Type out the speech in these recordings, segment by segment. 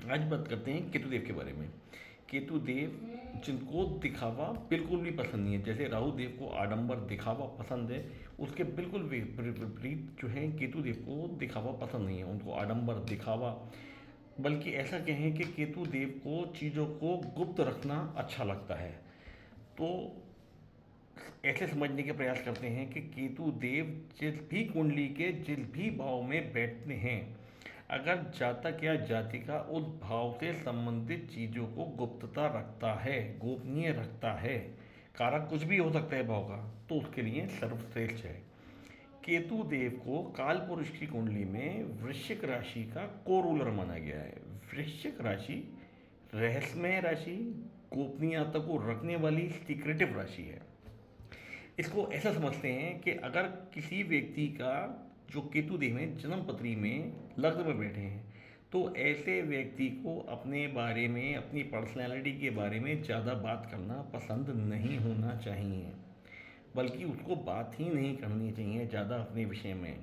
आज बात करते हैं केतु देव के बारे में। केतु देव जिनको दिखावा बिल्कुल भी पसंद नहीं है, जैसे राहु देव को आडंबर दिखावा पसंद है, उसके बिल्कुल विपरीत जो है केतु देव को दिखावा पसंद नहीं है, उनको आडंबर दिखावा, बल्कि ऐसा कहें कि केतु देव को चीज़ों को गुप्त रखना अच्छा लगता है। तो ऐसे समझने के प्रयास करते हैं कि केतु देव जिस भी कुंडली के जिस भी भाव में बैठते हैं, अगर जातक या जातिका उस भाव से संबंधित चीज़ों को गुप्तता रखता है, गोपनीय रखता है, कारक कुछ भी हो सकता है भाव का, तो उसके लिए सर्वश्रेष्ठ है। केतु देव को काल पुरुष की कुंडली में वृश्चिक राशि का को रूलर माना गया है। वृश्चिक राशि रहस्यमय राशि, गोपनीयता को रखने वाली सीक्रेटिव राशि है। इसको ऐसा समझते हैं कि अगर किसी व्यक्ति का जो केतु देव में जन्म पत्री में लग्न में बैठे हैं, तो ऐसे व्यक्ति को अपने बारे में, अपनी पर्सनैलिटी के बारे में ज़्यादा बात करना पसंद नहीं होना चाहिए, बल्कि उसको बात ही नहीं करनी चाहिए ज़्यादा अपने विषय में।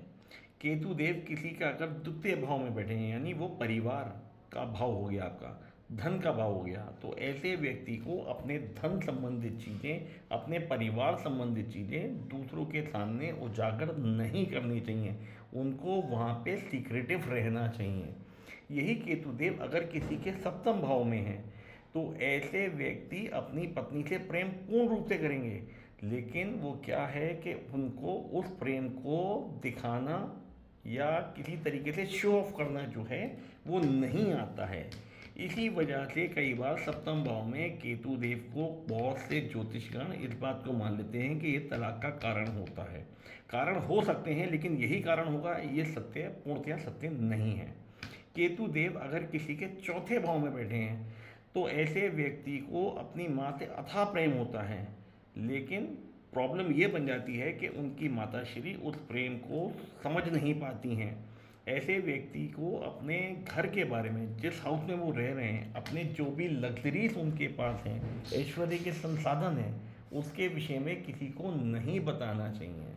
केतु देव किसी का अगर द्वितीय भाव में बैठे हैं, यानी वो परिवार का भाव हो गया, आपका धन का भाव हो गया, तो ऐसे व्यक्ति को अपने धन संबंधित चीज़ें, अपने परिवार संबंधित चीज़ें दूसरों के सामने उजागर नहीं करनी चाहिए, उनको वहाँ पे सीक्रेटिव रहना चाहिए। यही केतु देव अगर किसी के सप्तम भाव में है, तो ऐसे व्यक्ति अपनी पत्नी से प्रेम पूर्ण रूप से करेंगे, लेकिन वो क्या है कि उनको उस प्रेम को दिखाना या किसी तरीके से शो ऑफ करना जो है वो नहीं आता है। इसी वजह से कई बार सप्तम भाव में केतु देव को बहुत से ज्योतिषगण इस बात को मान लेते हैं कि ये तलाक का कारण होता है। कारण हो सकते हैं, लेकिन यही कारण होगा, ये सत्य पूर्णतया सत्य नहीं है। केतु देव अगर किसी के चौथे भाव में बैठे हैं, तो ऐसे व्यक्ति को अपनी माँ से अथाह प्रेम होता है, लेकिन प्रॉब्लम ये बन जाती है कि उनकी माताश्री उस प्रेम को समझ नहीं पाती हैं। ऐसे व्यक्ति को अपने घर के बारे में, जिस हाउस में वो रह रहे हैं, अपने जो भी लग्जरीज उनके पास हैं, ऐश्वर्य के संसाधन हैं, उसके विषय में किसी को नहीं बताना चाहिए।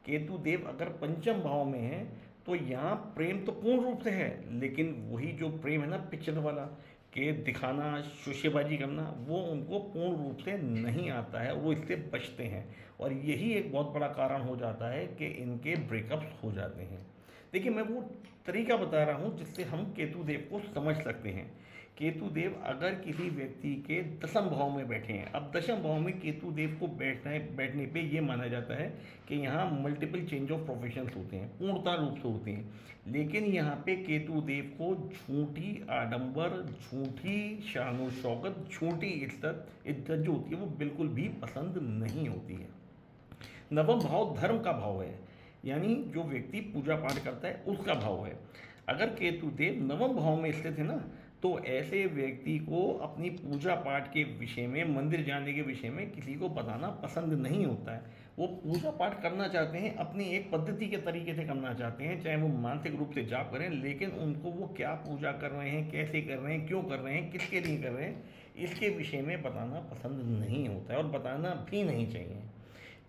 केतु देव अगर पंचम भाव में है, तो यहाँ प्रेम तो पूर्ण रूप से है, लेकिन वही जो प्रेम है ना पिक्चर वाला, के दिखाना, शोशेबाजी करना, वो उनको पूर्ण रूप से नहीं आता है, वो इससे बचते हैं, और यही एक बहुत बड़ा कारण हो जाता है कि इनके ब्रेकअप्स हो जाते हैं। देखिए, मैं वो तरीका बता रहा हूँ जिससे हम केतु देव को समझ सकते हैं। केतु देव अगर किसी व्यक्ति के दसम भाव में बैठे हैं, अब दशम भाव में केतु देव को बैठने पे ये माना जाता है कि यहाँ मल्टीपल चेंज ऑफ प्रोफेशंस होते हैं, पूर्णता रूप से होते हैं, लेकिन यहाँ पे केतु देव को झूठी आडंबर, झूठी शानो शौकत, झूठी इज्जत जो होती है वो बिल्कुल भी पसंद नहीं होती है। नवम भाव धर्म का भाव है, यानी जो व्यक्ति पूजा पाठ करता है उसका भाव है। अगर केतु देव नवम भाव में स्थित है ना, तो ऐसे व्यक्ति को अपनी पूजा पाठ के विषय में, मंदिर जाने के विषय में किसी को बताना पसंद नहीं होता है। वो पूजा पाठ करना चाहते हैं, अपनी एक पद्धति के तरीके से करना चाहते हैं, चाहे वो मानसिक रूप से जाप करें, लेकिन उनको वो क्या पूजा कर रहे हैं, कैसे कर रहे हैं, क्यों कर रहे हैं, किसके लिए कर रहे हैं, इसके विषय में बताना पसंद नहीं होता है, और बताना भी नहीं चाहिए।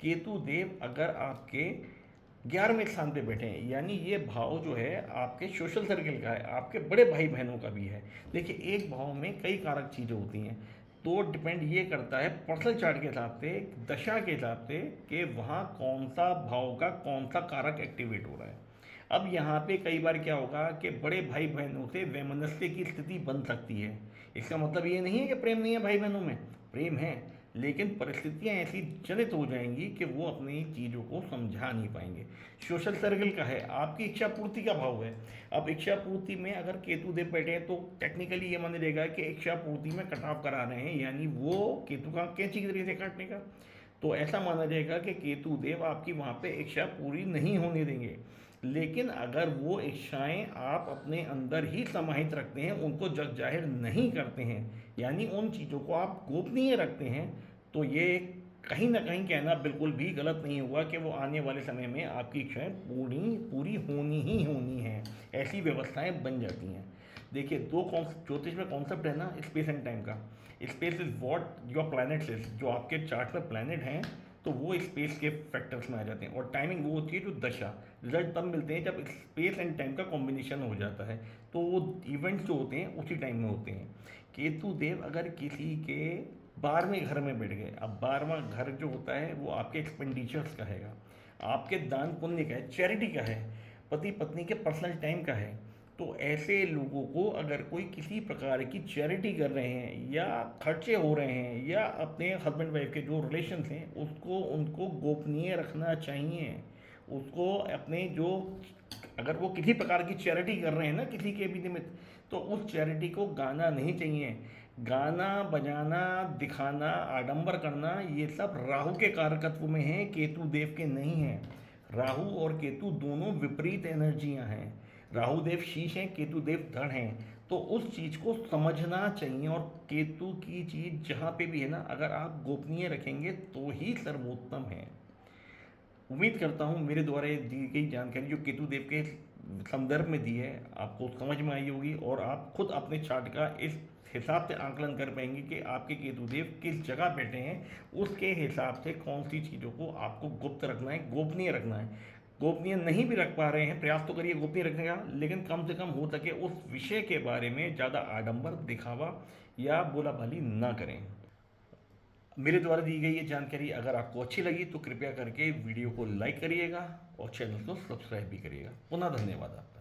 केतु देव अगर आपके 11वें स्थान पे बैठे हैं, यानी ये भाव जो है आपके सोशल सर्कल का है, आपके बड़े भाई बहनों का भी है। देखिए, एक भाव में कई कारक चीज़ें होती हैं, तो डिपेंड ये करता है पर्सनल चार्ट के हिसाब से, दशा के हिसाब से, कि वहाँ कौन सा भाव का कौन सा कारक एक्टिवेट हो रहा है। अब यहाँ पे कई बार क्या होगा कि बड़े भाई बहनों से वैमनस्य की स्थिति बन सकती है। इसका मतलब ये नहीं है कि प्रेम नहीं है भाई बहनों में, प्रेम है, लेकिन परिस्थितियाँ ऐसी जनित हो जाएंगी कि वो अपनी चीज़ों को समझा नहीं पाएंगे। सोशल सर्कल का है, आपकी इच्छा पूर्ति का भाव है। अब इच्छा पूर्ति में अगर केतु देव बैठे हैं, तो टेक्निकली ये माना जाएगा कि इच्छा पूर्ति में कटाव करा रहे हैं, यानी वो केतु का कैंची के जरिए से काटने का, तो ऐसा माना जाएगा कि केतु देव आपकी वहाँ पे इच्छा पूरी नहीं होने देंगे। लेकिन अगर वो इच्छाएं आप अपने अंदर ही समाहित रखते हैं, उनको जग जाहिर नहीं करते हैं, यानी उन चीज़ों को आप गोपनीय रखते हैं, तो ये कहीं ना कहीं कहना बिल्कुल भी गलत नहीं होगा कि वो आने वाले समय में आपकी इच्छाएं पूरी पूरी होनी ही होनी हैं। ऐसी व्यवस्थाएं बन जाती हैं। देखिए, दो ज्योतिष में कॉन्सेप्ट है ना, स्पेस एंड टाइम का। Space is what your planets is, जो आपके चार्ट में प्लैनेट हैं, तो वो स्पेस के फैक्टर्स में आ जाते हैं, और टाइमिंग वो होती है जो दशा। रिजल्ट तब मिलते हैं जब स्पेस एंड टाइम का कॉम्बिनेशन हो जाता है, तो वो इवेंट्स जो होते हैं उसी टाइम में होते हैं। केतु देव अगर किसी के 12वें घर में बैठ गए, अब 12वां घर जो होता है वो आपके एक्सपेंडिचर्स का हैगा, आपके दान पुण्य का है, चैरिटी का है, पति पत्नी के पर्सनल टाइम का है। तो ऐसे लोगों को अगर कोई किसी प्रकार की चैरिटी कर रहे हैं या खर्चे हो रहे हैं या अपने हस्बैंड वाइफ के जो रिलेशन हैं उसको उनको गोपनीय रखना चाहिए। उसको अपने जो, अगर वो किसी प्रकार की चैरिटी कर रहे हैं ना किसी के भी निमित्त, तो उस चैरिटी को गाना नहीं चाहिए। गाना बजाना, दिखाना, आडंबर करना, ये सब राहु के कारकत्व में है, केतु देव के नहीं है। राहु और केतु दोनों विपरीत एनर्जियां हैं। राहु देव शीश हैं, केतु देव धड़ हैं। तो उस चीज़ को समझना चाहिए। और केतु की चीज़ जहाँ पे भी है ना, अगर आप गोपनीय रखेंगे तो ही सर्वोत्तम है। उम्मीद करता हूँ मेरे द्वारा दी गई जानकारी जो केतु देव के संदर्भ में दी है आपको समझ में आई होगी, और आप खुद अपने चार्ट का इस हिसाब से आकलन कर पाएंगे कि आपके केतु देव किस जगह बैठे हैं। उसके हिसाब से कौन सी चीज़ों को आपको गुप्त रखना है, गोपनीय रखना है। गोपनीय नहीं भी रख पा रहे हैं, प्रयास तो करिए गोपनीय रखने का, लेकिन कम से कम हो सके उस विषय के बारे में ज़्यादा आडंबर, दिखावा या बोलाबाली ना करें। मेरे द्वारा दी गई ये जानकारी अगर आपको अच्छी लगी तो कृपया करके वीडियो को लाइक करिएगा और चैनल को सब्सक्राइब भी करिएगा। पुनः धन्यवाद आपका।